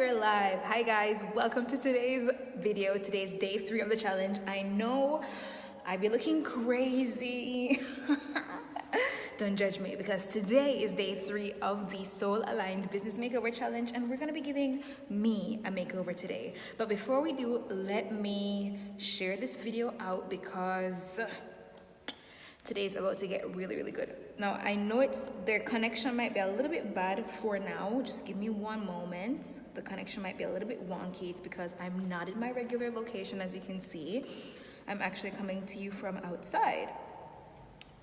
Makeover live. Hi guys, welcome to today's video. Today's day 3 of the challenge. I know I be looking crazy. Don't judge me, because today is day 3 of the Soul Aligned Business Makeover Challenge, and we're gonna be giving me a makeover today. But before we do, let me share this video out because today's about to get really good. Now I know their connection might be a little bit bad for now. Just give me one moment. The connection might be a little bit wonky. It's because I'm not in my regular location. As you can see, I'm actually coming to you from outside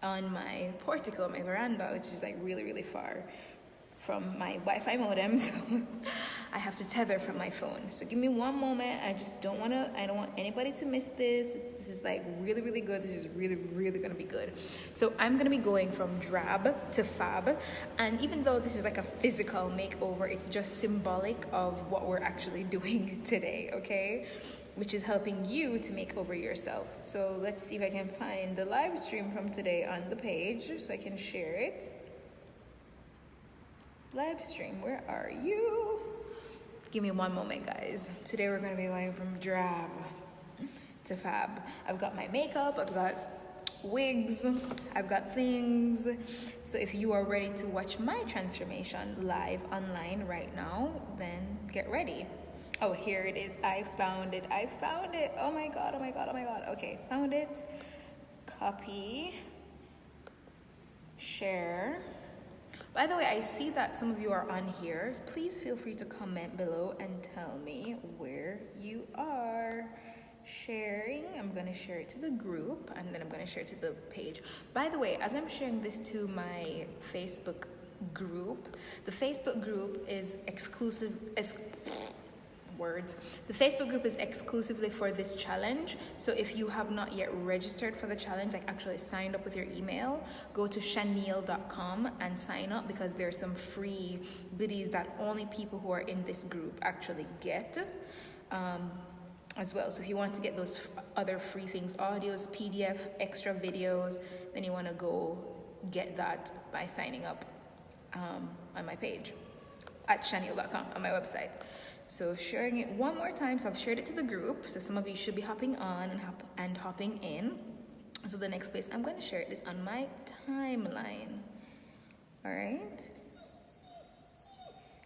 on my portico, my veranda, which is like really far from my Wi-Fi modem, so I have to tether from my phone. So give me one moment. I don't want anybody to miss this. This is like really good. This is really gonna be good. So I'm gonna be going from DRAB to FAB, and even though this is like a physical makeover, it's just symbolic of what we're actually doing today, okay? Which is helping you to make over yourself. So let's see if I can find the live stream from today on the page so I can share it. Live stream, where are you? Give me one moment, guys. Today we're gonna be going from DRAB to FAB. I've got my makeup, I've got wigs, I've got things. So if you are ready to watch my transformation live online right now, then get ready. Oh, here it is. I found it. Oh my god. Okay, found it. Copy. Share. By the way, I see that some of you are on here. Please feel free to comment below and tell me where you are. Sharing. I'm going to share it to the group, and then I'm going to share it to the page. By the way, as I'm sharing this to my Facebook group, the Facebook group is exclusive. The Facebook group is exclusively for this challenge. So if you have not yet registered for the challenge, like actually signed up with your email, go to chanel.com and sign up, because there's some free goodies that only people who are in this group actually get as well. So if you want to get those other free things, audios, PDF, extra videos, then you want to go get that by signing up on my page at chanel.com on my website. So sharing it one more time. So I've shared it to the group. So some of you should be hopping on and hopping in. So the next place I'm going to share it is on my timeline. All right.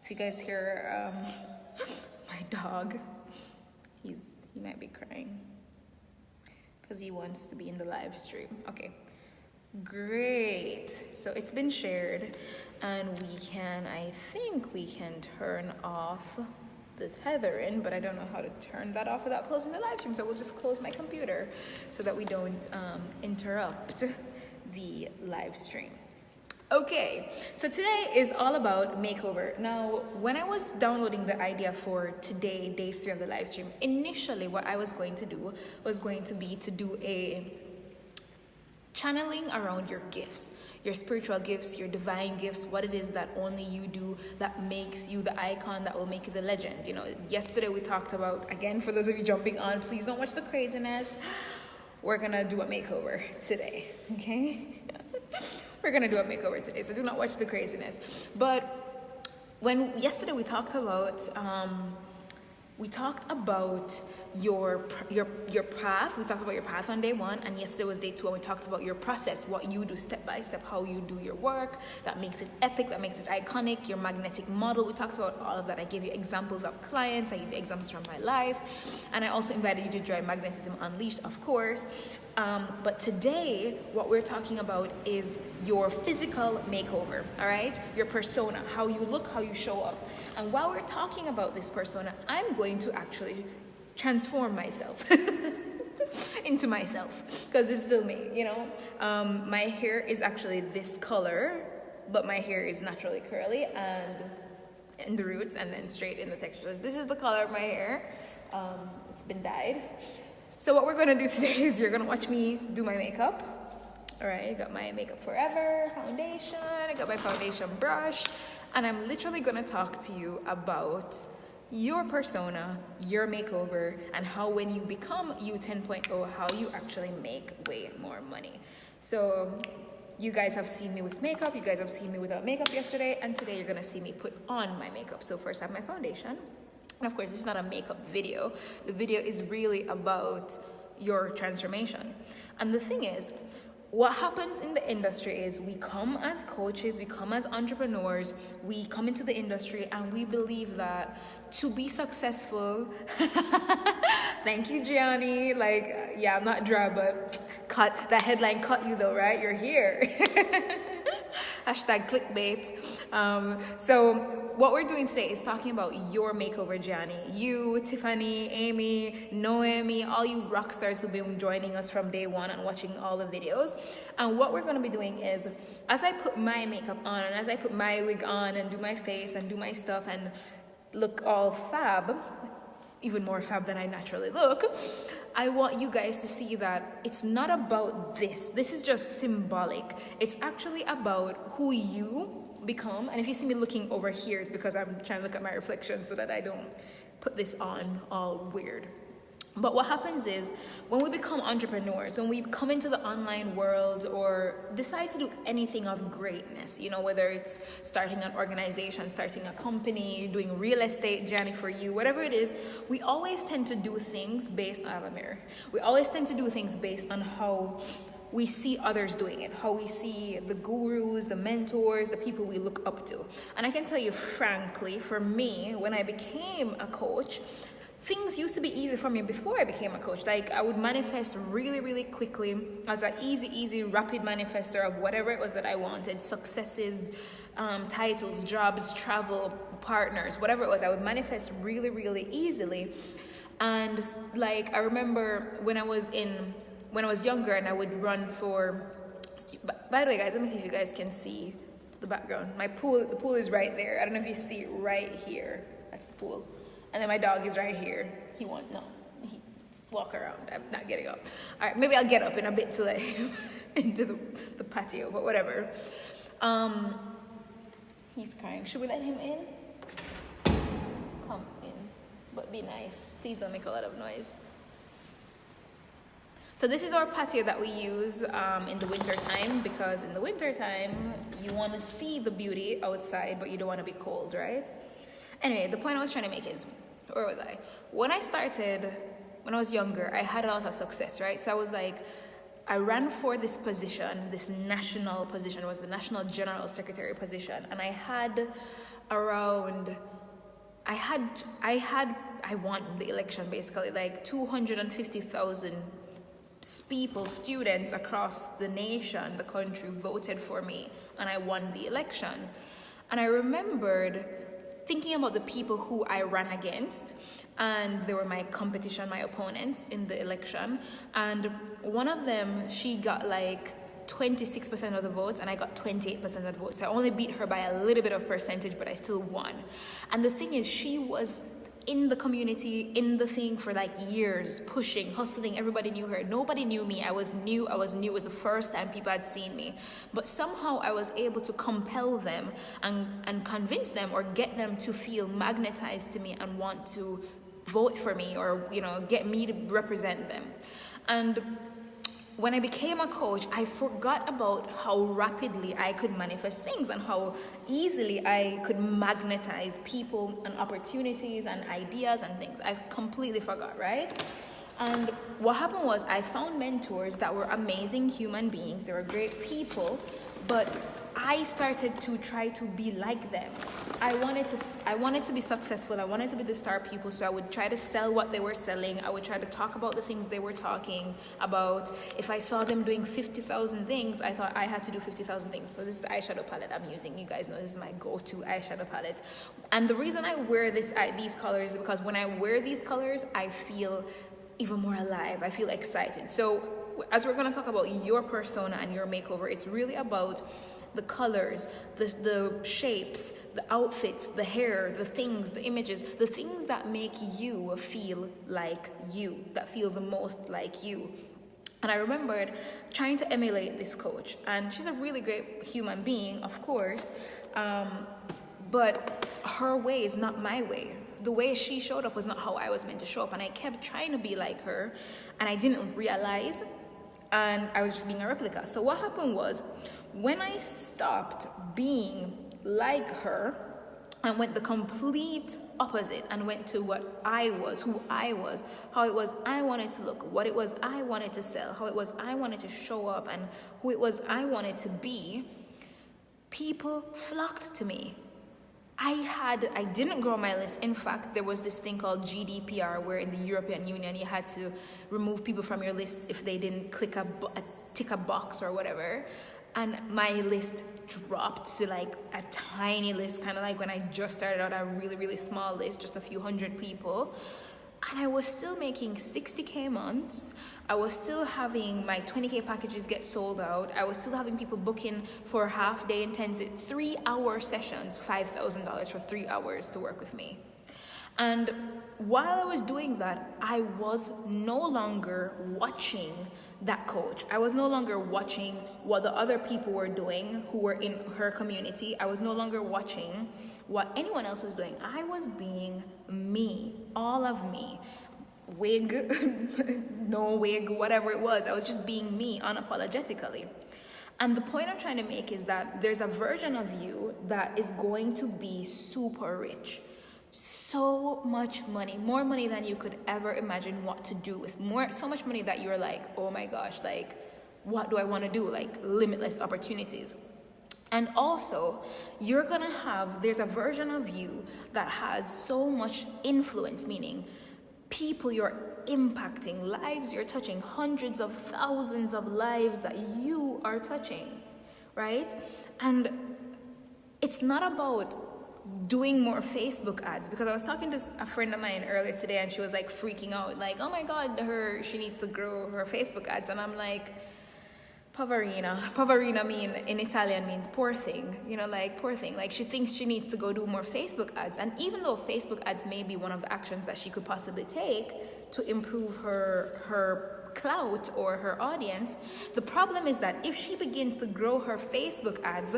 If you guys hear my dog, he might be crying because he wants to be in the live stream. Okay. Great. So it's been shared, and I think we can turn off the tethering, but I don't know how to turn that off without closing the live stream. So we'll just close my computer so that we don't interrupt the live stream. Okay, so today is all about makeover. Now, when I was downloading the idea for today, day 3 of the live stream, initially what I was going to do was going to be to do a channeling around your gifts, your spiritual gifts, your divine gifts, what it is that only you do that makes you the icon, that will make you the legend. You know, yesterday we talked about, again, for those of you jumping on, please don't watch the craziness. We're gonna do a makeover today, okay? We're gonna do a makeover today, so do not watch the craziness. But yesterday we talked about your path. We talked about your path on day 1, and yesterday was day 2, and we talked about your process, what you do step by step, how you do your work that makes it epic, that makes it iconic, your magnetic model. We talked about all of that. I gave you examples of clients, I gave you examples from my life, and I also invited you to join Magnetism Unleashed, of course. But today, what we're talking about is your physical makeover, all right? Your persona, how you look, how you show up. And while we're talking about this persona, I'm going to actually transform myself into myself, because it's still me, you know. My hair is actually this color, but my hair is naturally curly and in the roots and then straight in the texture. So this is the color of my hair. It's been dyed. So what we're going to do today is you're going to watch me do my makeup. All right, I got my Makeup Forever foundation, I got my foundation brush, and I'm literally going to talk to you about your persona, your makeover, and how when you become you 10.0, how you actually make way more money. So you guys have seen me with makeup, you guys have seen me without makeup yesterday, and today you're gonna see me put on my makeup. So first I have my foundation, And of course, this is not a makeup video. The video is really about your transformation. And the thing is, what happens in the industry is we come as coaches, we come as entrepreneurs, we come into the industry and we believe that to be successful, thank you, Gianni. Like, yeah, I'm not DRAB, but cut, that headline cut you though, right? You're here. Hashtag clickbait. So what we're doing today is talking about your makeover journey. You, Tiffany, Amy, Noemi, all you rock stars who've been joining us from day one and watching all the videos. And what we're going to be doing is, as I put my makeup on and as I put my wig on and do my face and do my stuff and look all fab, even more fab than I naturally look, I want you guys to see that it's not about this. This is just symbolic. It's actually about who you become. And if you see me looking over here, it's because I'm trying to look at my reflection so that I don't put this on all weird. But what happens is when we become entrepreneurs, when we come into the online world or decide to do anything of greatness, you know, whether it's starting an organization, starting a company, doing real estate journey for you, whatever it is, we always tend to do things based on a mirror. We always tend to do things based on how we see others doing it, how we see the gurus, the mentors, the people we look up to. And I can tell you frankly, for me, when I became a coach, things used to be easy for me before I became a coach. Like, I would manifest really, really quickly as an easy, rapid manifester of whatever it was that I wanted. Successes, titles, jobs, travel, partners, whatever it was. I would manifest really, really easily. And like, I remember when I was younger and I would run for, by the way guys, let me see if you guys can see the background. The pool is right there. I don't know if you see it right here. That's the pool. And then my dog is right here. He walk around. I'm not getting up. All right, maybe I'll get up in a bit to let him into the patio, but whatever. He's crying. Should we let him in? Come in, but be nice. Please don't make a lot of noise. So this is our patio that we use in the winter time, because in the winter time, you want to see the beauty outside, but you don't want to be cold, right? Anyway, the point I was trying to make is, where was I? When I was younger, I had a lot of success, right? So I was like, I ran for this position, this national position, was the National General Secretary position. And I won the election basically, like 250,000 people, students across the nation, the country voted for me, and I won the election. And I remembered thinking about the people who I ran against, and they were my competition, my opponents in the election. And one of them, she got like 26% of the votes, and I got 28% of the votes. So I only beat her by a little bit of percentage, but I still won. And the thing is, she was in the community, in the thing for like years, pushing, hustling. Everybody knew her. Nobody knew me. I was new. It was the first time people had seen me. But somehow I was able to compel them and convince them or get them to feel magnetized to me and want to vote for me, or, you know, get me to represent them. And when I became a coach, I forgot about how rapidly I could manifest things and how easily I could magnetize people and opportunities and ideas and things. I completely forgot, right? And what happened was I found mentors that were amazing human beings. They were great people, but I started to try to be like them. I wanted to be successful. I wanted to be the star people, so I would try to sell what they were selling. I would try to talk about the things they were talking about. If I saw them doing 50,000 things, I thought I had to do 50,000 things. So this is the eyeshadow palette I'm using. You guys know this is my go-to eyeshadow palette. And the reason I wear these colors is because when I wear these colors, I feel even more alive. I feel excited. So as we're going to talk about your persona and your makeover, it's really about the colors, the shapes, the outfits, the hair, the things, the images, the things that make you feel like you, that feel the most like you. And I remembered trying to emulate this coach, and she's a really great human being, of course, but her way is not my way. The way she showed up was not how I was meant to show up, and I kept trying to be like her, and I didn't realize, and I was just being a replica. So what happened was, when I stopped being like her and went the complete opposite and went to what I was, who I was, how it was I wanted to look, what it was I wanted to sell, how it was I wanted to show up, and who it was I wanted to be, people flocked to me. I didn't grow my list. In fact, there was this thing called GDPR, where in the European Union you had to remove people from your lists if they didn't tick a box or whatever. And my list dropped to like a tiny list, kind of like when I just started out, a really, really small list, just a few hundred people. And I was still making 60K months. I was still having my 20K packages get sold out. I was still having people booking for half-day intensive 3-hour sessions, $5,000 for 3 hours to work with me. And while I was doing that, I was no longer watching that coach. I was no longer watching what the other people were doing who were in her community. I was no longer watching what anyone else was doing. I was being me, all of me. Wig, no wig, whatever it was. I was just being me unapologetically. And the point I'm trying to make is that there's a version of you that is going to be super rich. So much money, more money than you could ever imagine what to do with, so much money that you're like, oh my gosh, like, what do I want to do? Like, limitless opportunities. And also, there's a version of you that has so much influence, meaning people you're impacting, lives you're touching, hundreds of thousands of lives that you are touching, right? And it's not about doing more Facebook ads, because I was talking to a friend of mine earlier today, and she was like freaking out, like, oh my God, she needs to grow her Facebook ads. And I'm like, poverina in Italian means poor thing, like poor thing. Like, she thinks she needs to go do more Facebook ads. And even though Facebook ads may be one of the actions that she could possibly take to improve her clout or her audience, the problem is that if she begins to grow her Facebook ads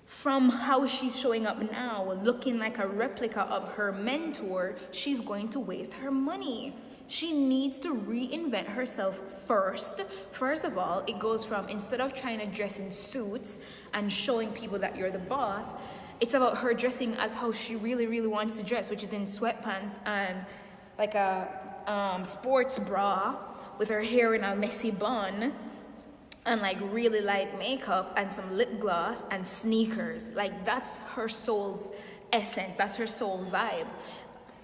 from how she's showing up now, looking like a replica of her mentor, she's going to waste her money. She needs to reinvent herself first. First of all, it goes from, instead of trying to dress in suits and showing people that you're the boss, it's about her dressing as how she really, really wants to dress, which is in sweatpants and like a sports bra with her hair in a messy bun, and like really light makeup and some lip gloss and sneakers. Like, that's her soul's essence. That's her soul vibe.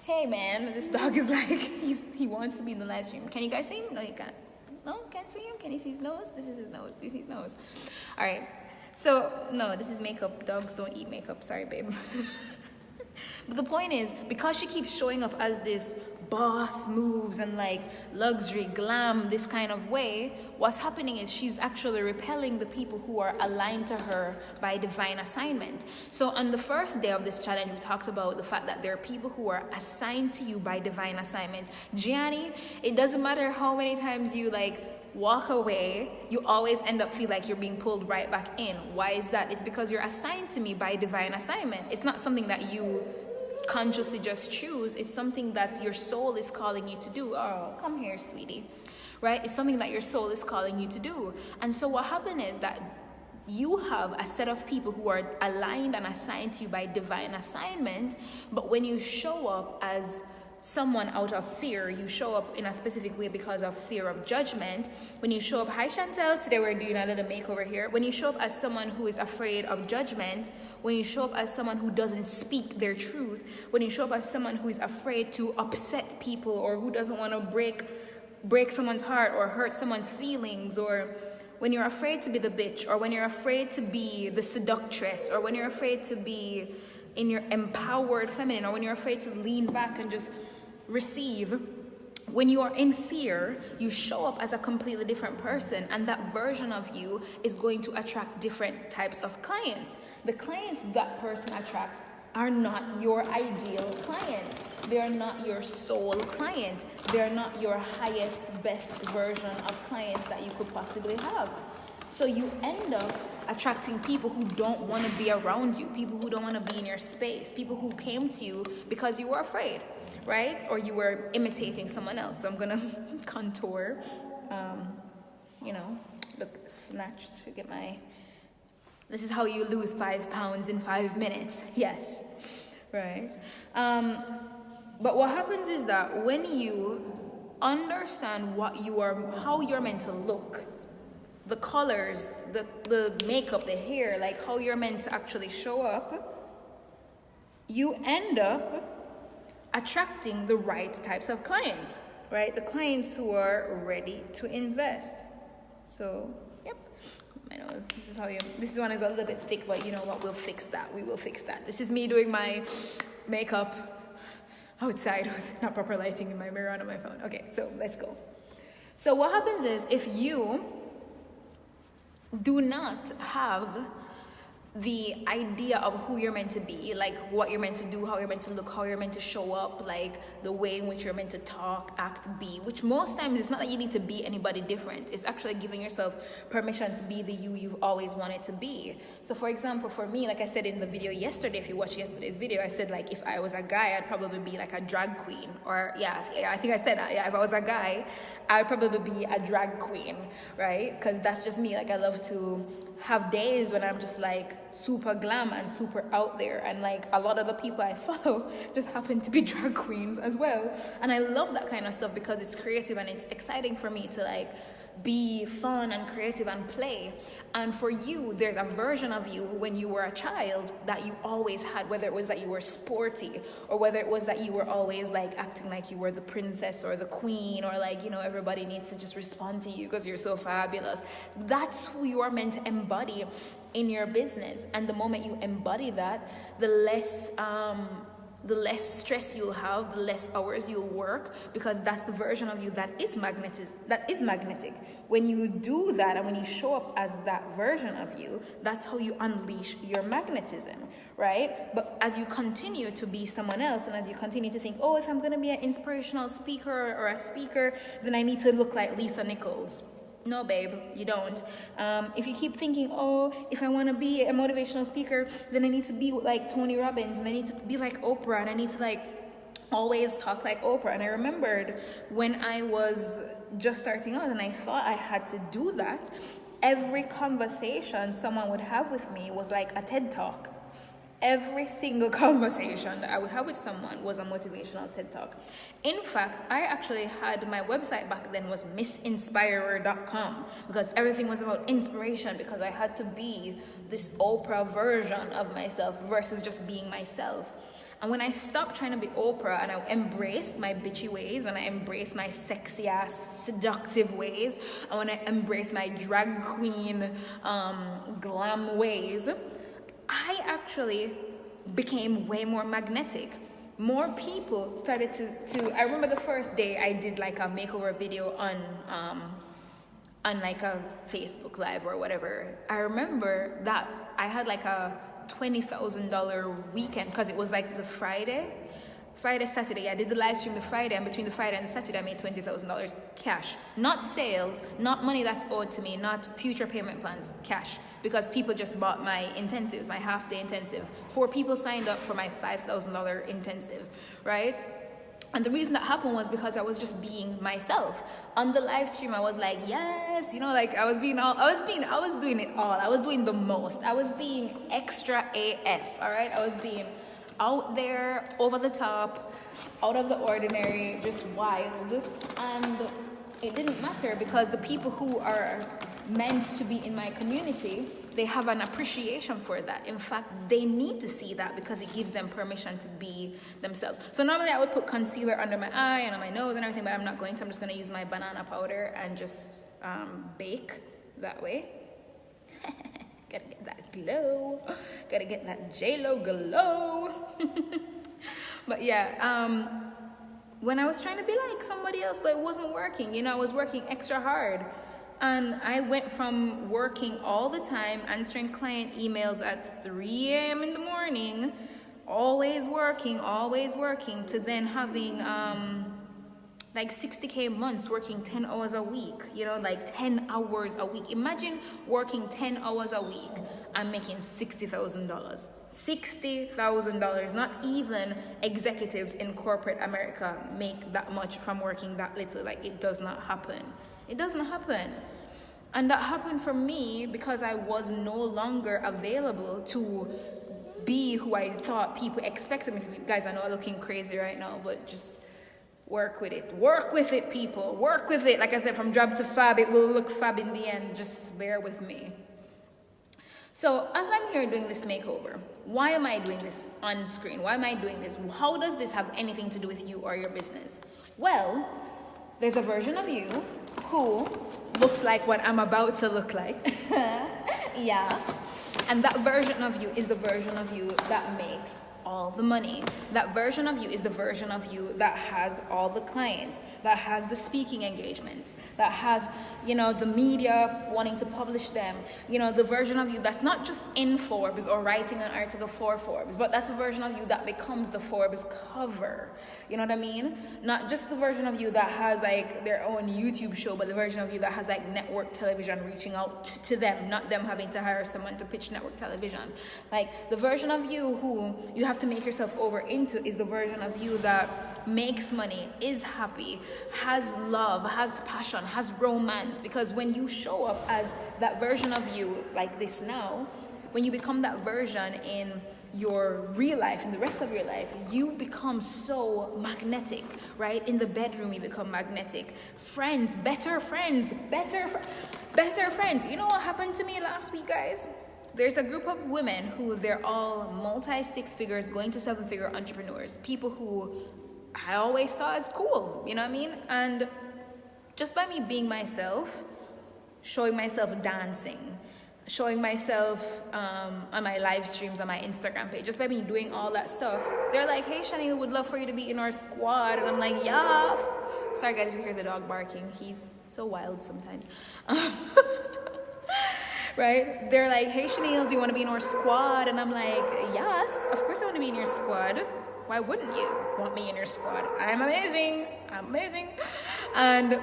Hey man, this dog is like, he wants to be in the live stream. Can you guys see him? No, you can't. No, can't see him? Can you see his nose? This is his nose. This is his nose. All right. So, no, this is makeup. Dogs don't eat makeup. Sorry, babe. But the point is, because she keeps showing up as this boss moves and like luxury, glam, this kind of way, what's happening is she's actually repelling the people who are aligned to her by divine assignment. So on the first day of this challenge, we talked about the fact that there are people who are assigned to you by divine assignment. Gianni, it doesn't matter how many times you like walk away, you always end up feel like you're being pulled right back in. Why is that? It's because you're assigned to me by divine assignment. It's not something that you consciously just choose. It's something that your soul is calling you to do. Oh, come here, sweetie. Right? It's something that your soul is calling you to do. And so what happened is that you have a set of people who are aligned and assigned to you by divine assignment, but when you show up as someone out of fear, you show up in a specific way because of fear of judgment. When you show up, hi Chantel, today we're doing a little makeover here. When you show up as someone who is afraid of judgment, when you show up as someone who doesn't speak their truth, when you show up as someone who is afraid to upset people, or who doesn't want to break someone's heart or hurt someone's feelings, or when you're afraid to be the bitch, or when you're afraid to be the seductress, or when you're afraid to be in your empowered feminine, or when you're afraid to lean back and just receive, when you are in fear, you show up as a completely different person, and that version of you is going to attract different types of clients. The clients that person attracts are not your ideal client. They are not your soul client. They are not your highest, best version of clients that you could possibly have. So you end up attracting people who don't want to be around you, people who don't want to be in your space, people who came to you because you were afraid, right? Or you were imitating someone else. So I'm going to contour, look, snatch to get this is how you lose 5 pounds in 5 minutes. Yes. right? But what happens is that when you understand what you are, how you're meant to look, the colors, the makeup, the hair, like how you're meant to actually show up, you end up attracting the right types of clients, right? The clients who are ready to invest. So, yep. My nose. This one is a little bit thick, but you know what? We'll fix that. We will fix that. This is me doing my makeup outside with not proper lighting in my mirror and on my phone. Okay, so let's go. So what happens is, if you do not have the idea of who you're meant to be, like what you're meant to do, how you're meant to look, how you're meant to show up, like the way in which you're meant to talk, act, be, which most times it's not that you need to be anybody different. It's actually giving yourself permission to be the you you've always wanted to be. So for example, for me, like I said in the video yesterday, if you watched yesterday's video, I said like if I was a guy, I'd probably be like a drag queen. Or I think I said that. Yeah, if I was a guy, I'd probably be a drag queen, right? Because that's just me. Like I love to have days when I'm just like super glam and super out there, and like a lot of the people I follow just happen to be drag queens as well, and I love that kind of stuff because it's creative and it's exciting for me to like be fun and creative and play. And for you, there's a version of you when you were a child that you always had, whether it was that you were sporty or whether it was that you were always like acting like you were the princess or the queen, or like, you know, everybody needs to just respond to you because you're so fabulous. That's who you are meant to embody in your business. And the moment you embody that, the less stress you'll have, the less hours you'll work, because that's the version of you that is magnetic. When you do that and when you show up as that version of you, that's how you unleash your magnetism, right? But as you continue to be someone else, and as you continue to think, oh, if I'm going to be an inspirational speaker or a speaker, then I need to look like Lisa Nichols. No, babe, you don't. If you keep thinking, oh, if I want to be a motivational speaker, then I need to be like Tony Robbins, and I need to be like Oprah, and I need to like always talk like Oprah. And I remembered when I was just starting out and I thought I had to do that, every conversation someone would have with me was like a TED Talk. Every single conversation that I would have with someone was a motivational TED Talk. In fact, I actually had my website back then was missinspirer.com, because everything was about inspiration, because I had to be this Oprah version of myself versus just being myself. And when I stopped trying to be Oprah and I embraced my bitchy ways, and I embraced my sexy ass seductive ways, and when I embraced my drag queen glam ways, I actually became way more magnetic. More people started to I remember the first day I did like a makeover video on like a Facebook Live or whatever. I remember that I had like a $20,000 weekend, because it was like the Friday, Saturday. I did the live stream the Friday, and between the Friday and the Saturday I made $20,000 cash. Not sales, not money that's owed to me, not future payment plans, cash. Because people just bought my intensives, my half-day intensive. 4 people signed up for my $5,000 intensive, right? And the reason that happened was because I was just being myself. On the live stream, I was like, yes, you know, like I was doing it all. I was doing the most. I was being extra AF, all right? I was being out there, over the top, out of the ordinary, just wild. And it didn't matter, because the people who are meant to be in my community, they have an appreciation for that. In fact, they need to see that, because it gives them permission to be themselves. So normally I would put concealer under my eye and on my nose and everything, but I'm not going to. I'm just going to use my banana powder and just bake that way. Gotta get that glow. Gotta get that J-Lo glow. But yeah, when I was trying to be like somebody else, though, it wasn't working. You know, I was working extra hard. And I went from working all the time, answering client emails at 3 a.m. in the morning, always working, to then having like 60K months, working 10 hours a week, you know, like 10 hours a week. Imagine working 10 hours a week and making $60,000. $60,000. Not even executives in corporate America make that much from working that little. Like, it does not happen. It doesn't happen. And that happened for me because I was no longer available to be who I thought people expected me to be. Guys, I know I'm looking crazy right now, but just work with it. Work with it, people. Work with it. Like I said, from DRAB to FAB, it will look fab in the end. Just bear with me. So as I'm here doing this makeover, why am I doing this on screen? Why am I doing this? How does this have anything to do with you or your business? Well, there's a version of you who looks like what I'm about to look like. Yes. And that version of you is the version of you that makes all the money. That version of you is the version of you that has all the clients, that has the speaking engagements, that has, the media wanting to publish them. The version of you that's not just in Forbes or writing an article for Forbes, but that's the version of you that becomes the Forbes cover. You know what I mean? Not just the version of you that has like their own YouTube show, but the version of you that has like network television reaching out to them, not them having to hire someone to pitch network television. Like the version of you who you have to make yourself over into is the version of you that makes money, is happy, has love, has passion, has romance. Because when you show up as that version of you like this now, when you become that version in your real life, in the rest of your life, you become so magnetic, right? In the bedroom, you become magnetic. Friends, better friends, better friends. You know what happened to me last week, guys? There's a group of women who they're all multi-six figures, going to seven-figure entrepreneurs. People who I always saw as cool, you know what I mean? And just by me being myself, showing myself dancing, showing myself on my live streams on my Instagram page, just by me doing all that stuff, they're like, hey Shani, would love for you to be in our squad. And I'm like, yeah. Sorry guys if you hear the dog barking, he's so wild sometimes. Right? They're like, hey Chanel, do you want to be in our squad? And I'm like, yes, of course I want to be in your squad. Why wouldn't you want me in your squad? I'm amazing. And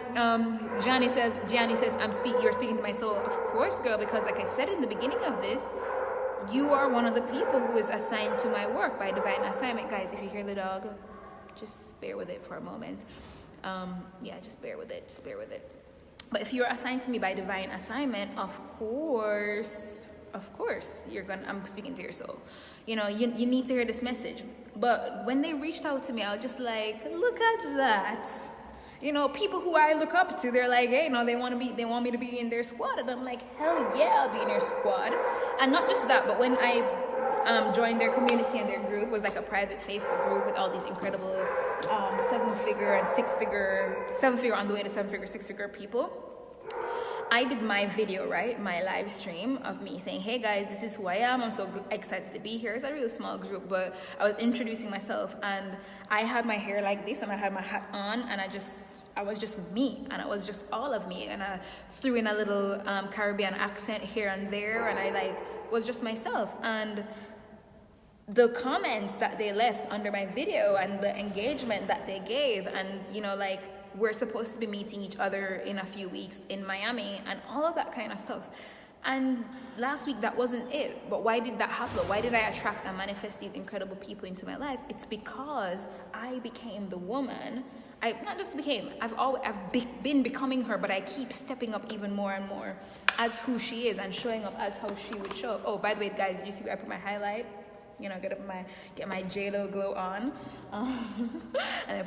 Gianni says, you're speaking to my soul. Of course, girl, because like I said in the beginning of this, you are one of the people who is assigned to my work by divine assignment. Guys, if you hear the dog, just bear with it for a moment. Just bear with it. But if you're assigned to me by divine assignment, of course, I'm speaking to your soul. You need to hear this message. But when they reached out to me, I was just like, look at that. People who I look up to, they're like, hey, no, they want me to be in their squad. And I'm like, hell yeah, I'll be in your squad. And not just that, but when I joined their community and their group, it was like a private Facebook group with all these incredible seven-figure on the way to seven-figure, six-figure people. I did my video, right? My live stream of me saying, hey guys, this is who I am. I'm so excited to be here. It's a really small group, but I was introducing myself and I had my hair like this and I had my hat on and I was just me and I was just all of me. And I threw in a little Caribbean accent here and there and I was just myself. And the comments that they left under my video and the engagement that they gave and, we're supposed to be meeting each other in a few weeks in Miami and all of that kind of stuff. And last week, that wasn't it. But why did that happen? Why did I attract and manifest these incredible people into my life? It's because I became the woman. I've been becoming her, but I keep stepping up even more and more as who she is and showing up as how she would show up. Oh, by the way, guys, you see where I put my highlight? Get my J-Lo glow on. And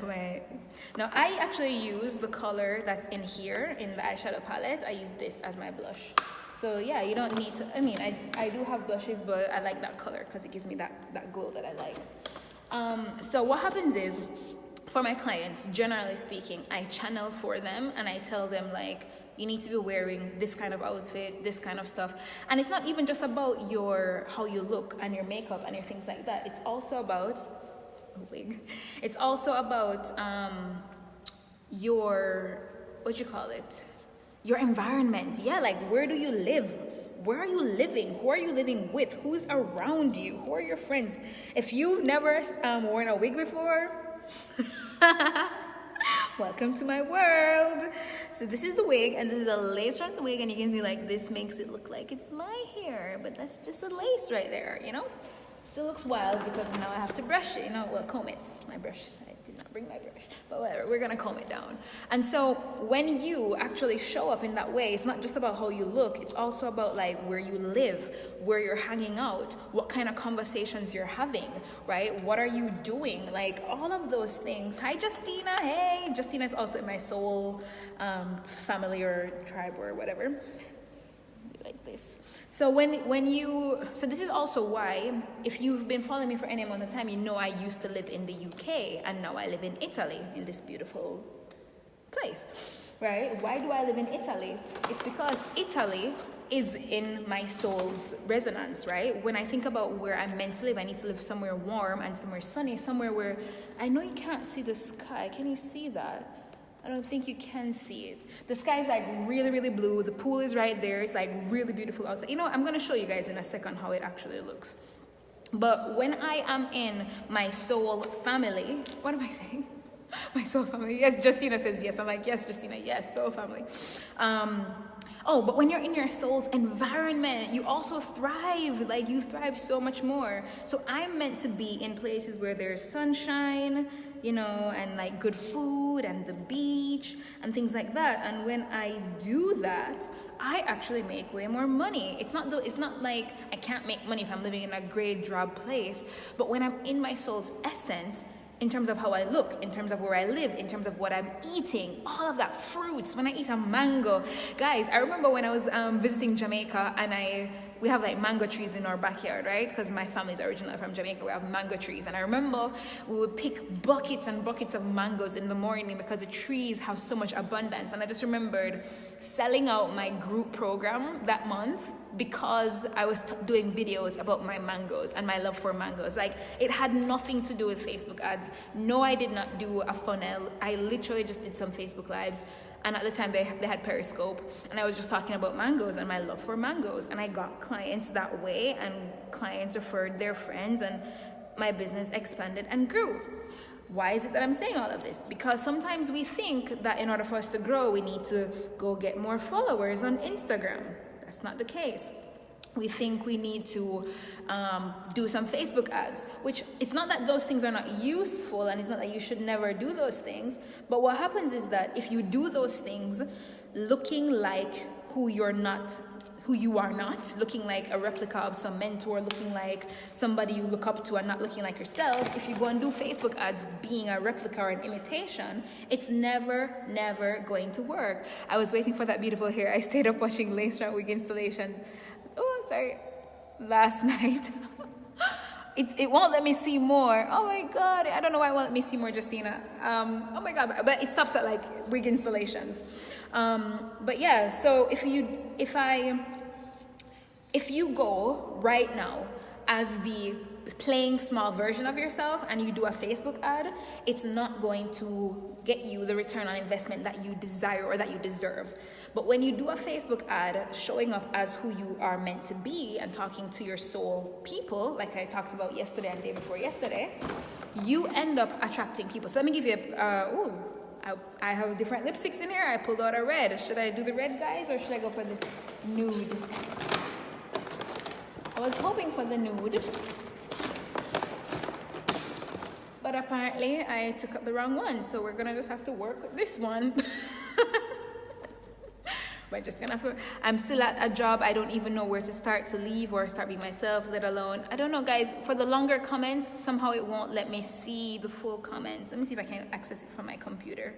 now I actually use the color that's in here in the eyeshadow palette. I use this as my blush. So yeah, you don't need to, I do have blushes, but I like that color because it gives me that glow that I like. So what happens is, for my clients, generally speaking, I channel for them and I tell them you need to be wearing this kind of outfit, this kind of stuff. And it's not even just about how you look and your makeup and your things like that. It's also about a wig. It's also about your environment. Yeah, where do you live? Where are you living? Who are you living with? Who's around you? Who are your friends? If you've never worn a wig before, welcome to my world. So this is the wig and this is a lace around the wig and you can see this makes it look like it's my hair, but that's just a lace right there, Still looks wild because now I have to brush it, comb it. My brush side. Did not bring my brush, but whatever, we're gonna calm it down. And so when you actually show up in that way, it's not just about how you look, it's also about like where you live, where you're hanging out, what kind of conversations you're having, right? What are you doing? Like all of those things. Hi Justina, hey. Justina is also in my soul family or tribe or whatever. Like this. So so this is also why, if you've been following me for any amount of time, you know I used to live in the UK and now I live in Italy, in this beautiful place, right? Why do I live in Italy? It's because Italy is in my soul's resonance, right? When I think about where I'm meant to live, I need to live somewhere warm and somewhere sunny, somewhere where, I know you can't see the sky. Can you see that? I don't think you can see it. The sky is like really, really blue. The pool is right there. It's like really beautiful outside. You know, I'm going to show you guys in a second how it actually looks. But when I am in my soul family, what am I saying? My soul family. Yes, Justina says yes. I'm like, yes, Justina, yes, soul family. But when you're in your soul's environment, you also thrive. Like you thrive so much more. So I'm meant to be in places where there's sunshine, you know, and like good food and the beach and things like that. And when I do that, I actually make way more money. It's not like I can't make money if I'm living in a great DRAB place, but when I'm in my soul's essence, in terms of how I look, in terms of where I live, in terms of what I'm eating, all of that, fruits, when I eat a mango. Guys, I remember when I was visiting Jamaica and we have like mango trees in our backyard, right? Because my family is originally from Jamaica, we have mango trees. And I remember we would pick buckets and buckets of mangoes in the morning because the trees have so much abundance. And I just remembered selling out my group program that month because I was doing videos about my mangoes and my love for mangoes. Like, it had nothing to do with Facebook ads. No, I did not do a funnel. I literally just did some Facebook lives. And at the time they had Periscope, and I was just talking about mangoes and my love for mangoes, and I got clients that way, and clients referred their friends, and my business expanded and grew. Why is it that I'm saying all of this? Because sometimes we think that in order for us to grow, we need to go get more followers on Instagram. That's not the case. We think we need to do some Facebook ads, which it's not that those things are not useful, and it's not that you should never do those things. But what happens is that if you do those things looking like who you are not, looking like a replica of some mentor, looking like somebody you look up to and not looking like yourself, if you go and do Facebook ads being a replica or an imitation, it's never going to work. I was waiting for that beautiful hair. I stayed up watching Lace Round Wig installation. Last night. It won't let me see more. Oh my God, I don't know why it won't let me see more, Justina. Oh my God, but it stops at like wig installations. But yeah, so if you go right now as the playing small version of yourself and you do a Facebook ad, it's not going to get you the return on investment that you desire or that you deserve. But when you do a Facebook ad showing up as who you are meant to be and talking to your soul people, like I talked about yesterday and the day before yesterday, you end up attracting people. So let me give you I have different lipsticks in here. I pulled out a red. Should I do the red, guys, or should I go for this nude? I was hoping for the nude, but apparently I took up the wrong one, so we're gonna just have to work with this one. We're just gonna have to, I'm still at a job. I don't even know where to start to leave or start being myself, let alone, I don't know, guys, for the longer comments, somehow it won't let me see the full comments. Let me see if I can access it from my computer.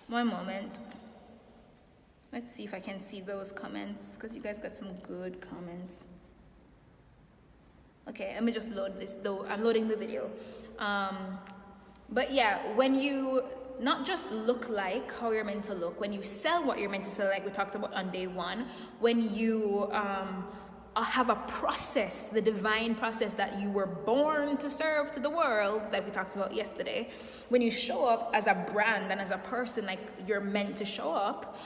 One moment. Let's see if I can see those comments, because you guys got some good comments. Okay, let me just load this, though I'm loading the video. But yeah, when you not just look like how you're meant to look, when you sell what you're meant to sell, like we talked about on day one, when you have a process, the divine process that you were born to serve to the world, like we talked about yesterday, when you show up as a brand and as a person like you're meant to show up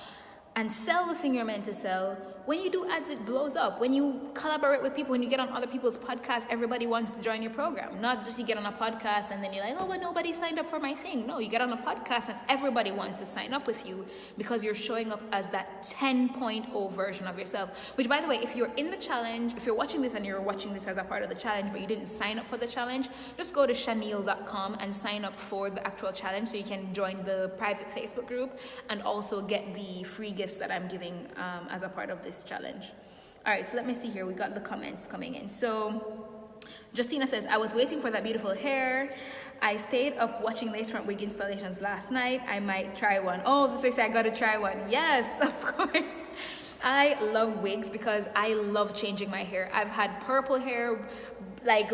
and sell the thing you're meant to sell, when you do ads, it blows up. When you collaborate with people, when you get on other people's podcasts, everybody wants to join your program. Not just you get on a podcast and then you're like, oh, but nobody signed up for my thing. No, you get on a podcast and everybody wants to sign up with you because you're showing up as that 10.0 version of yourself. Which, by the way, if you're in the challenge, if you're watching this and you're watching this as a part of the challenge, but you didn't sign up for the challenge, just go to Chanel.com and sign up for the actual challenge so you can join the private Facebook group and also get the free gifts that I'm giving as a part of this challenge. All right, so let me see here. We got the comments coming in. So Justina says, I was waiting for that beautiful hair. I stayed up watching lace front wig installations last night. I might try one. Oh, this way I got to try one. Yes, of course. I love wigs because I love changing my hair. I've had purple hair, like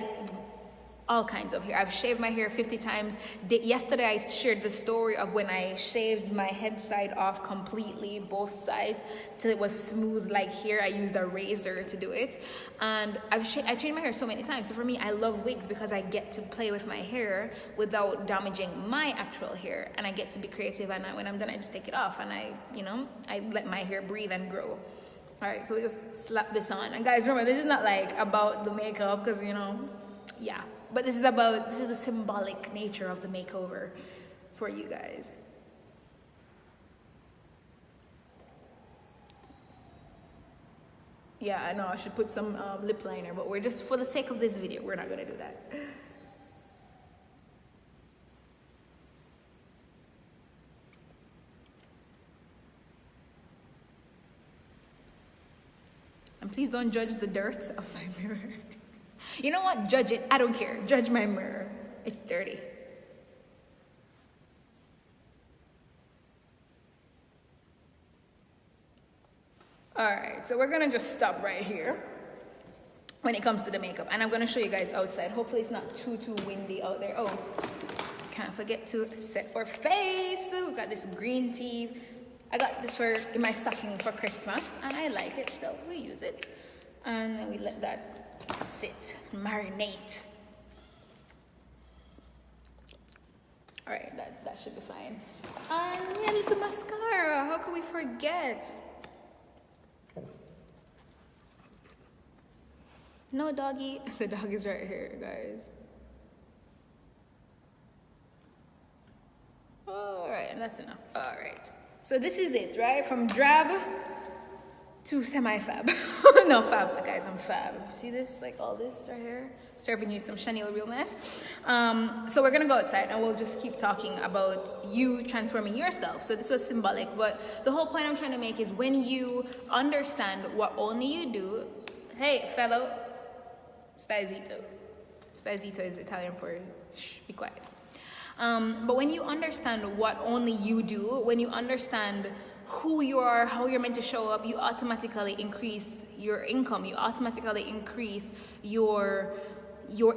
all kinds of hair. I've shaved my hair 50 times. Yesterday I shared the story of when I shaved my head side off completely, both sides, till it was smooth like here. I used a razor to do it. And I changed my hair so many times. So for me, I love wigs because I get to play with my hair without damaging my actual hair. And I get to be creative, and when I'm done, I just take it off and I let my hair breathe and grow. All right, so we just slap this on. And guys, remember, this is not like about the makeup because, yeah. But this is the symbolic nature of the makeover for you guys. Yeah, I know I should put some lip liner, but we're just, for the sake of this video, we're not gonna do that. And please don't judge the dirt of my mirror. You know what? Judge it. I don't care. Judge my mirror. It's dirty. All right, so we're gonna just stop right here when it comes to the makeup, and I'm gonna show you guys outside. Hopefully it's not too windy out there. Oh, can't forget to set our face. We've got this green tea. I got this in my stocking for Christmas, and I like it, so we use it, and then we let that sit, marinate. All right, that should be fine. And yeah, little mascara. How could we forget? No, doggy. The dog is right here, guys. All right, and that's enough. All right. So this is it, right? From drab to semi-fab. No, fab, guys, I'm fab. See this? Like all this right here? Serving you some Chanel realness. So we're gonna go outside and we'll just keep talking about you transforming yourself. So this was symbolic, but the whole point I'm trying to make is when you understand what only you do. Hey, fellow, stai zitto. Stai zitto is Italian for shh, be quiet. But when you understand what only you do, when you understand who you are, how you're meant to show up, you automatically increase your income, you automatically increase your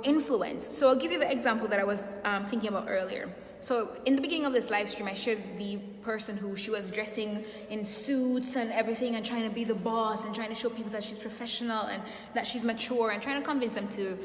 influence. So I'll give you the example that I was thinking about earlier. So in the beginning of this live stream, I shared the person who she was dressing in suits and everything and trying to be the boss and trying to show people that she's professional and that she's mature and trying to convince them to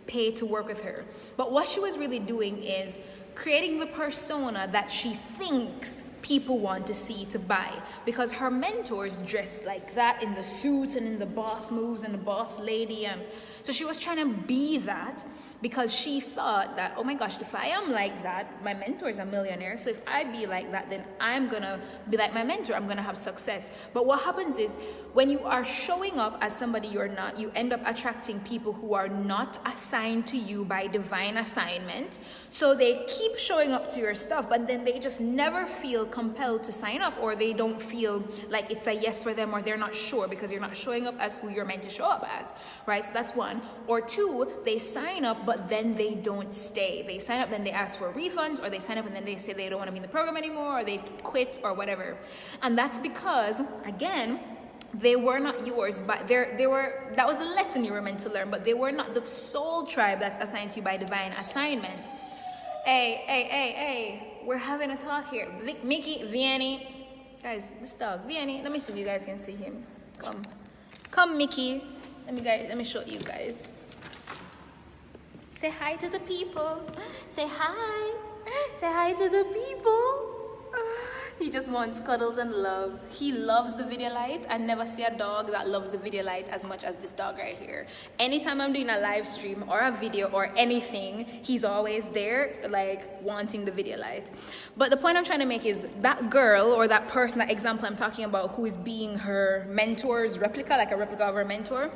pay to work with her. But what she was really doing is creating the persona that she thinks people want to see to buy, because her mentors dress like that in the suits and in the boss moves and the boss lady, and so she was trying to be that because she thought that, oh my gosh, if I am like that, my mentor is a millionaire, so if I be like that, then I'm gonna be like my mentor, I'm gonna have success. But what happens is when you are showing up as somebody you're not, you end up attracting people who are not assigned to you by divine assignment. So they keep showing up to your stuff, but then they just never feel compelled to sign up, or they don't feel like it's a yes for them, or they're not sure because you're not showing up as who you're meant to show up as, right? So that's one. Or two, they sign up but then they don't stay. They sign up, then they ask for refunds, or they sign up and then they say they don't want to be in the program anymore, or they quit, or whatever. And that's because, again, they were not yours, but they were, that was a lesson you were meant to learn, but they were not the soul tribe that's assigned to you by divine assignment. Hey, we're having a talk here. Mickey, Vianney, guys, this dog, Vianney, let me see if you guys can see him. Come, Mickey. Let me show you guys. Say hi to the people. Say hi. Say hi to the people. He just wants cuddles and love. He loves the video light. I never see a dog that loves the video light as much as this dog right here. Anytime I'm doing a live stream or a video or anything, he's always there, like wanting the video light. But the point I'm trying to make is that girl or that person, that example I'm talking about, who is being her mentor's replica, like a replica of her mentor,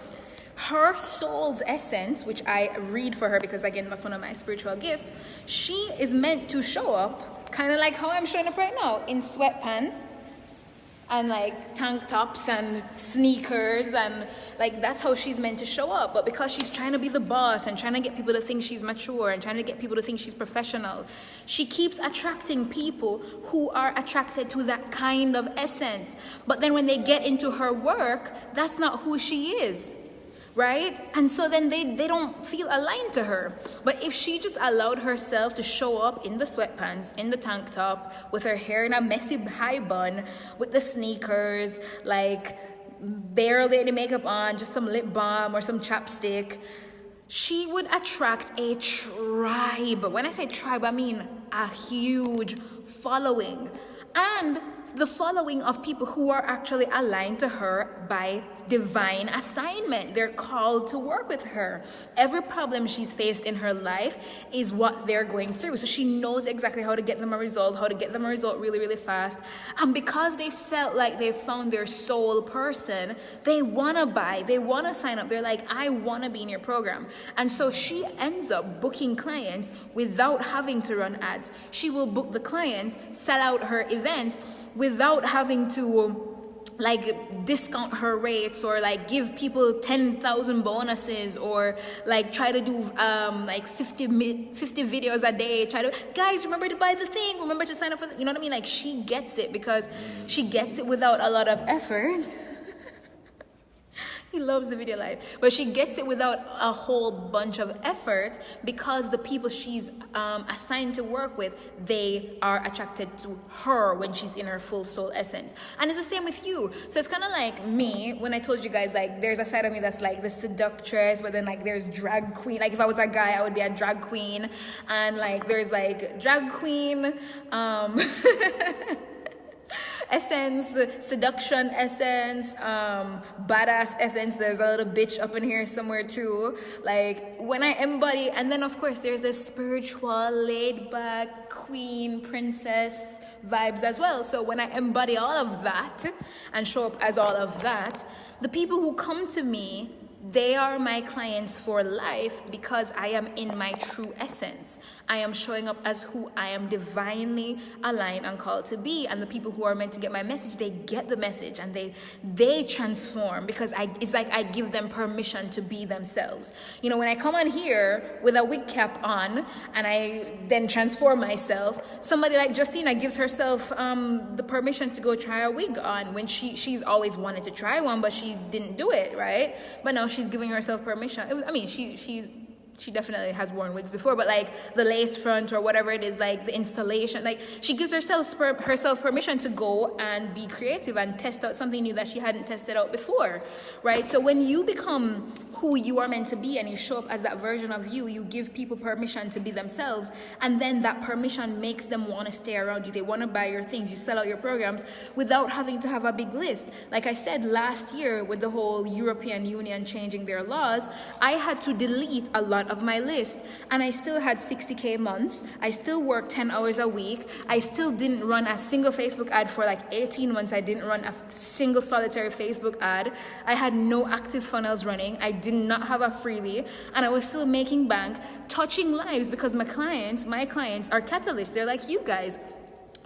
her soul's essence, which I read for her because again, that's one of my spiritual gifts, she is meant to show up kind of like how I'm showing up right now, in sweatpants and like tank tops and sneakers, and like that's how she's meant to show up. But because she's trying to be the boss and trying to get people to think she's mature and trying to get people to think she's professional, she keeps attracting people who are attracted to that kind of essence. But then when they get into her work, that's not who she is. Right? And so then they don't feel aligned to her. But if she just allowed herself to show up in the sweatpants, in the tank top, with her hair in a messy high bun, with the sneakers, like barely any makeup on, just some lip balm or some chapstick, she would attract a tribe. When I say tribe, I mean a huge following. And the following of people who are actually aligned to her by divine assignment. They're called to work with her. Every problem she's faced in her life is what they're going through. So she knows exactly how to get them a result, really, really fast. And because they felt like they found their soul person, they want to buy, they want to sign up. They're like, I want to be in your program. And so she ends up booking clients without having to run ads. She will book the clients, sell out her events without having to like discount her rates or like give people 10,000 bonuses or like try to do like 50 videos a day, guys, remember to buy the thing, remember to sign up for you know what I mean? Like she gets it because she gets it without a lot of effort. He loves the video live, but she gets it without a whole bunch of effort because the people she's assigned to work with, they are attracted to her when she's in her full soul essence. And it's the same with you. So it's kind of like me when I told you guys like there's a side of me that's like the seductress, but then like there's drag queen. Like if I was a guy, I would be a drag queen, and like there's like drag queen. Essence, seduction essence, badass essence. There's a little bitch up in here somewhere too. Like when I embody, and then of course there's this spiritual, laid back, queen, princess vibes as well. So when I embody all of that and show up as all of that, the people who come to me, they are my clients for life because I am in my true essence. I am showing up as who I am divinely aligned and called to be. And the people who are meant to get my message, they get the message and they transform because it's like I give them permission to be themselves. You know, when I come on here with a wig cap on and I then transform myself, somebody like Justina gives herself the permission to go try a wig on when she's always wanted to try one, but she didn't do it, right? But now she's giving herself permission. I mean, she definitely has worn wigs before, but like the lace front or whatever it is, like the installation, like she gives herself permission to go and be creative and test out something new that she hadn't tested out before, right? So when you become who you are meant to be and you show up as that version of you, you give people permission to be themselves, and then that permission makes them want to stay around you. They want to buy your things. You sell out your programs without having to have a big list. Like I said, last year with the whole European Union changing their laws, I had to delete a lot of my list, and I still had 60K months. I still worked 10 hours a week. I still didn't run a single Facebook ad for like 18 months. I didn't run a single solitary Facebook ad. I had no active funnels running. I did not have a freebie, and I was still making bank, touching lives, because my clients are catalysts. They're like you guys.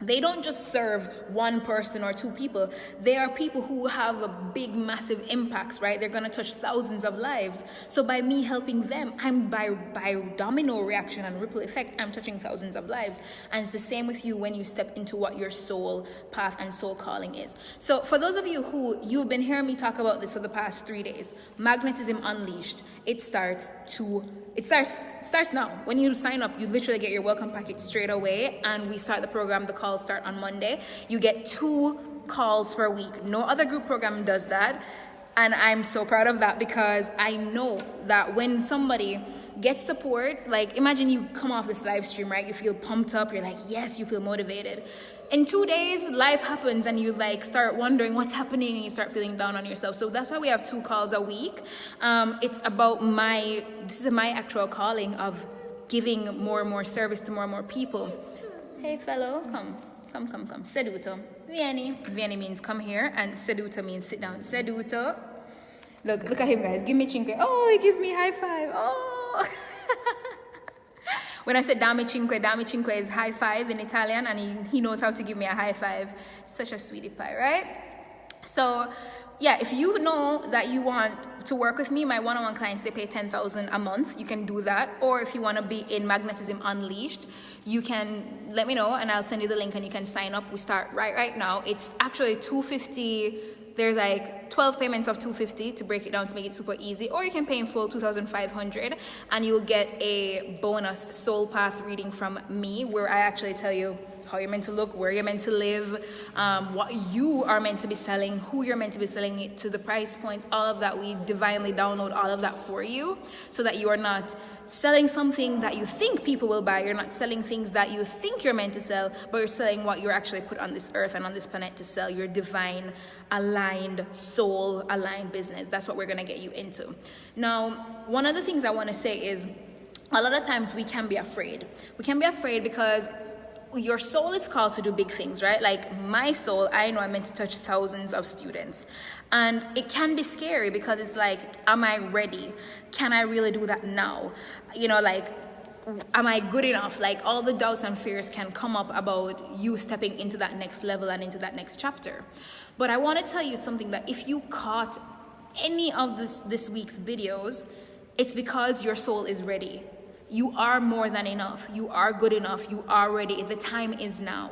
They don't just serve one person or two people. They are people who have a big, massive impacts, right? They're going to touch thousands of lives. So by me helping them, I'm by domino reaction and ripple effect, I'm touching thousands of lives. And it's the same with you when you step into what your soul path and soul calling is. So for those of you who you've been hearing me talk about this for the past 3 days, Magnetism Unleashed, it starts now. When you sign up, you literally get your welcome package straight away, and we start the program. The calls start on Monday. You get 2 calls per week. No other group program does that, and I'm so proud of that because I know that when somebody gets support, like imagine you come off this live stream, right? You feel pumped up. You're like, yes, you feel motivated. in 2 days, life happens and you like start wondering what's happening and you start feeling down on yourself. So that's why we have 2 calls a week. It's about this is my actual calling of giving more and more service to more and more people. Hey fellow, come. Seduto. Vieni means come here, and seduto means sit down. Seduto. Look at him, guys. Give me cinque. Oh, he gives me high five. Oh. When I said dammi cinque is high five in Italian, and he knows how to give me a high five. Such a sweetie pie, right? So, yeah, if you know that you want to work with me, my one-on-one clients, they pay $10,000 a month. You can do that. Or if you want to be in Magnetism Unleashed, you can let me know and I'll send you the link and you can sign up. We start right now. It's actually $250. There's like 12 payments of $250 to break it down to make it super easy. Or you can pay in full $2,500 and you'll get a bonus soul path reading from me where I actually tell you how you're meant to look, where you're meant to live, what you are meant to be selling, who you're meant to be selling it to, the price points, all of that. We divinely download all of that for you so that you are not selling something that you think people will buy. You're not selling things that you think you're meant to sell, but you're selling what you're actually put on this earth and on this planet to sell. Your divine, aligned, soul aligned business. That's what we're going to get you into. Now, one of the things I want to say is a lot of times we can be afraid. We can be afraid because your soul is called to do big things, right? Like my soul, I know I'm meant to touch thousands of students. And it can be scary because it's like, am I ready? Can I really do that now? You know, like, am I good enough? Like all the doubts and fears can come up about you stepping into that next level and into that next chapter. But I want to tell you something, that if you caught any of this week's videos, it's because your soul is ready. You are more than enough. You are good enough. You are ready. The time is now.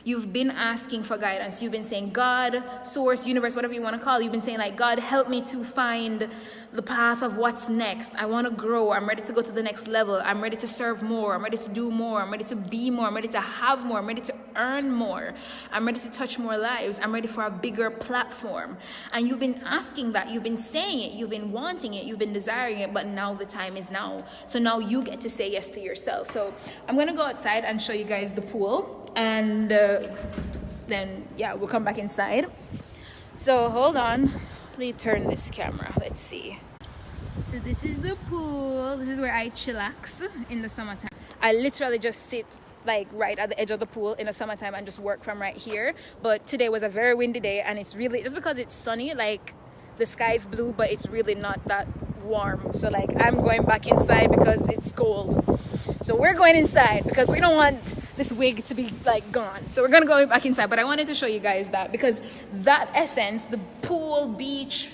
You've been asking for guidance. You've been saying, God, source, universe, whatever you want to call it. You've been saying like, God, help me to find the path of what's next. I want to grow. I'm ready to go to the next level. I'm ready to serve more. I'm ready to do more. I'm ready to be more. I'm ready to have more. I'm ready to earn more. I'm ready to touch more lives. I'm ready for a bigger platform. And you've been asking that. You've been saying it. You've been wanting it. You've been desiring it. But now the time is now. So now you get to say yes to yourself. So I'm going to go outside and show you guys the pool. And then, yeah, we'll come back inside. So hold on. Let me turn this camera. Let's see. So this is the pool. This is where I chillax in the summertime. I literally just sit like right at the edge of the pool in the summertime and just work from right here. But today was a very windy day, and it's really, just because it's sunny, like the sky is blue, but it's really not that warm. So like I'm going back inside because it's cold. So we're going inside because we don't want this wig to be like gone. So we're gonna go back inside. But I wanted to show you guys that, because that essence, the pool, beach,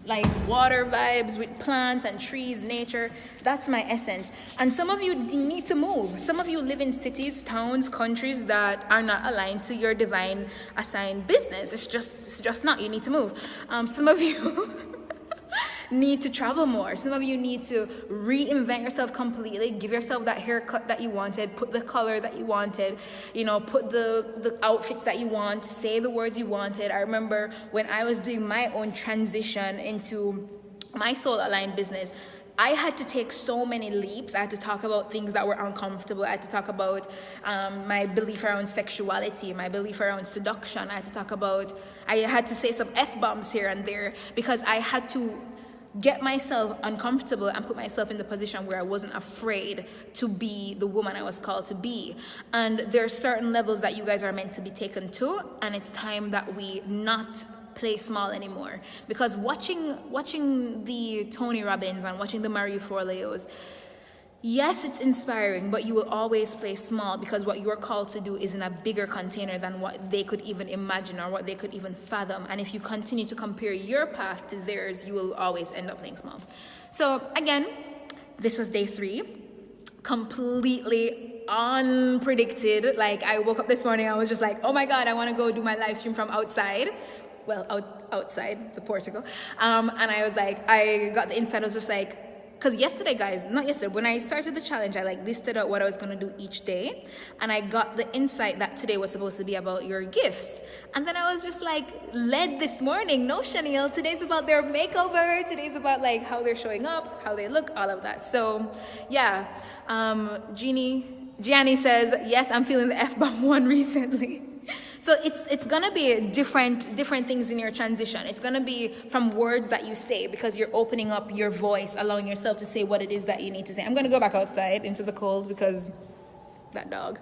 like water vibes with plants and trees, nature, that's my essence. And some of you need to move. Some of you live in cities, towns, countries that are not aligned to your divine assigned business. It's just not. You need to move. Some of you need to travel more. Some of you need to reinvent yourself completely. Give yourself that haircut that you wanted, put the color that you wanted, you know, put the outfits that you want, say the words you wanted. I remember when I was doing my own transition into my soul aligned business, I had to take so many leaps. I had to talk about things that were uncomfortable. I had to talk about my belief around sexuality, my belief around seduction. I had to say some F-bombs here and there, because I had to get myself uncomfortable and put myself in the position where I wasn't afraid to be the woman I was called to be. And there are certain levels that you guys are meant to be taken to, and it's time that we not play small anymore. Because watching the Tony Robbins and watching the Marie Forleos, yes, it's inspiring, but you will always play small, because what you're called to do is in a bigger container than what they could even imagine or what they could even fathom. And if you continue to compare your path to theirs, you will always end up playing small. So again, this was day 3, completely unpredicted. Like I woke up this morning, I was just like, oh my God, I want to go do my live stream from outside. Well, outside the portico. And I was like, I got the insight. I was just like, because when I started the challenge, I like listed out what I was going to do each day. And I got the insight that today was supposed to be about your gifts. And then I was just like led this morning, no, Chanel, today's about their makeover. Today's about like how they're showing up, how they look, all of that. So yeah, Gianni says, yes, I'm feeling the F-bomb one recently. So it's gonna be different things in your transition. It's gonna be from words that you say, because you're opening up your voice, allowing yourself to say what it is that you need to say. I'm gonna go back outside into the cold because that dog.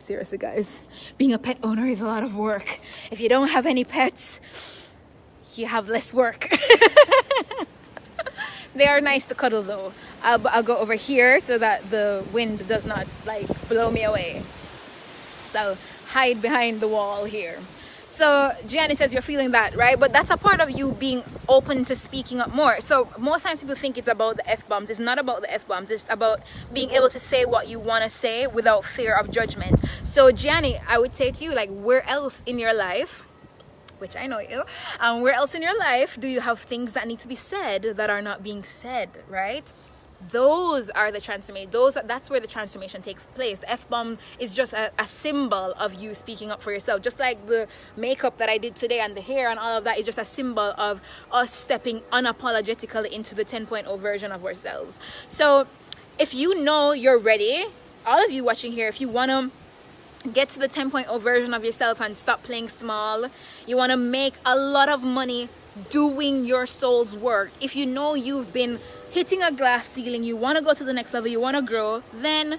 Seriously, guys, being a pet owner is a lot of work. If you don't have any pets, you have less work. They are nice to cuddle though. I'll go over here so that the wind does not like blow me away. So I'll hide behind the wall here. So Gianni says you're feeling that, right? But that's a part of you being open to speaking up more. So most times people think it's about the F-bombs. It's not about the F-bombs. It's about being able to say what you want to say without fear of judgment. So Gianni, I would say to you, like, where else in your life, which I know you, where else in your life do you have things that need to be said that are not being said, right? Those are the transformation. That's where the transformation takes place. The F-bomb is just a symbol of you speaking up for yourself. Just like the makeup that I did today and the hair and all of that is just a symbol of us stepping unapologetically into the 10.0 version of ourselves. So if you know you're ready, all of you watching here, if you want to get to the 10.0 version of yourself and stop playing small, you want to make a lot of money doing your soul's work, if you know you've been hitting a glass ceiling, you want to go to the next level, you want to grow, then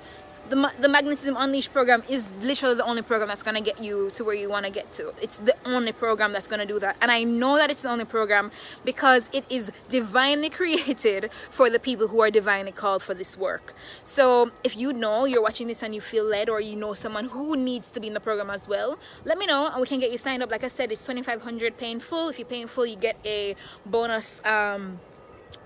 the Magnetism Unleashed program is literally the only program that's going to get you to where you want to get to. It's the only program that's going to do that. And I know that it's the only program because it is divinely created for the people who are divinely called for this work. So if you know you're watching this and you feel led, or you know someone who needs to be in the program as well, let me know and we can get you signed up. Like I said, it's $2,500 paying full. If you pay in full, you get a bonus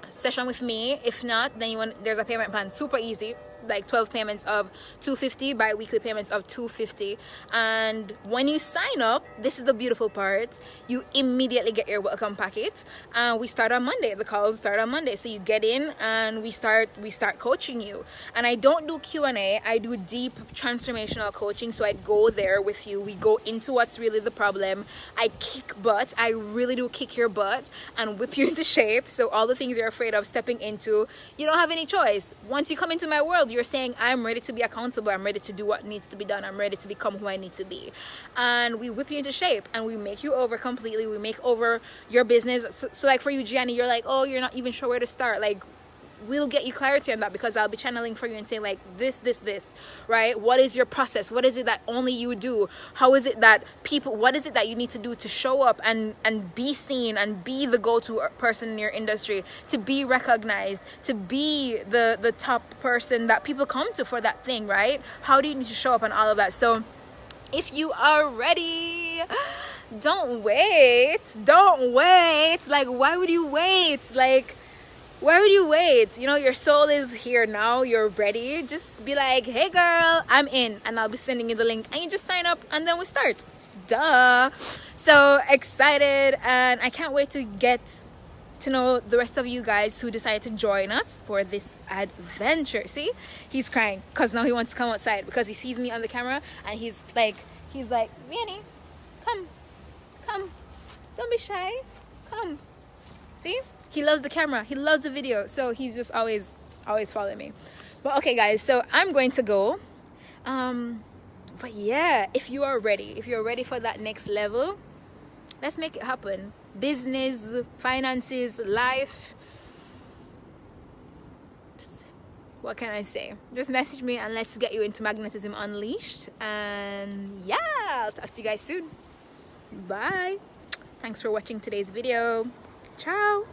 session with me. If not, then there's a payment plan, super easy, like 12 payments of $250, bi-weekly payments of $250. And when you sign up, this is the beautiful part, you immediately get your welcome packet, and we start on Monday. The calls start on Monday, so you get in and we start coaching you. And I don't do Q&A, I do deep transformational coaching. So I go there with you, we go into what's really the problem, I kick butt, I really do kick your butt and whip you into shape. So all the things you're afraid of stepping into, you don't have any choice. Once you come into my world, you're saying, I'm ready to be accountable, I'm ready to do what needs to be done, I'm ready to become who I need to be. And we whip you into shape and we make you over completely. We make over your business. So like for you, Gianni, you're like, oh, you're not even sure where to start. Like, we'll get you clarity on that, because I'll be channeling for you and saying like this, right? What is your process? What is it that only you do? How is it that what is it that you need to do to show up and be seen and be the go-to person in your industry, to be recognized, to be the top person that people come to for that thing, right? How do you need to show up and all of that? So if you are ready, don't wait. Like, why would you wait? Like, why would you wait? You know, your soul is here now. You're ready. Just be like, hey girl, I'm in. And I'll be sending you the link. And you just sign up and then we start. Duh. So excited. And I can't wait to get to know the rest of you guys who decided to join us for this adventure. See? He's crying because now he wants to come outside because he sees me on the camera. And he's like, Vianney, come. Don't be shy. Come. See? He loves the camera, he loves the video, so he's just always following me. But okay guys, so I'm going to go, but yeah, if you are ready for that next level, let's make it happen. Business, finances, life, what can I say? Just message me and let's get you into Magnetism Unleashed. And yeah, I'll talk to you guys soon. Bye. Thanks for watching today's video. Ciao.